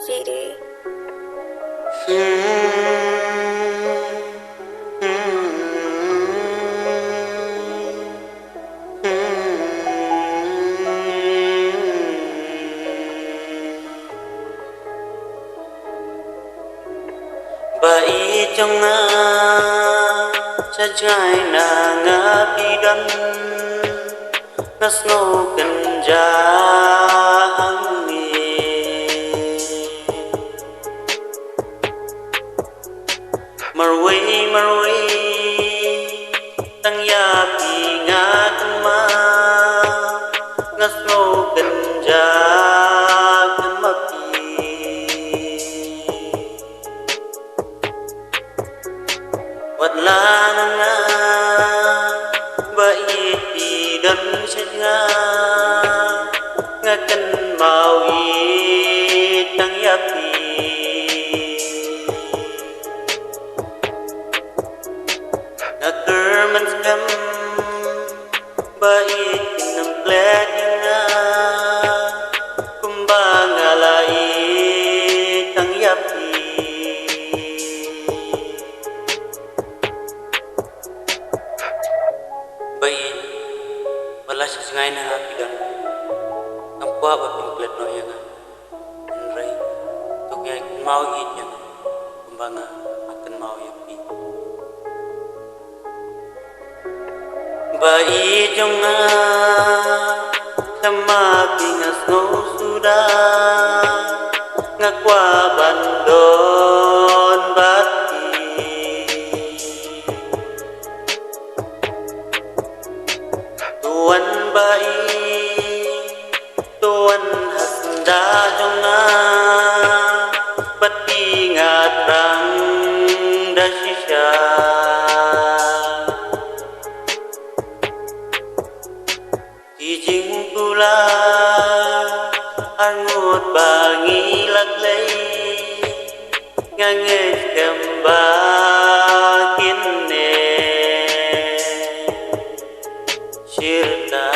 GD. Bai trong nga cha trai na nga bidan na snow kanja hangi marway tang ya pi nga tama na snow kanja la nga bai pi dan chết nga kan mau i tang ya pi na kerman skam bai nam plek nga kumbang alai tang ya pi wala sa ngay na hapigan ang kuwaba pimplet no yan ray to kaya mau hit yan kumbaga akan mau yan pi bai jong nga sama pingas no suda nga kuwaban don bati tuan bai tuan hasda jong nga pati ngatrang dasisya kijing pula angut bangi laklay nganget gambakin ne Shirta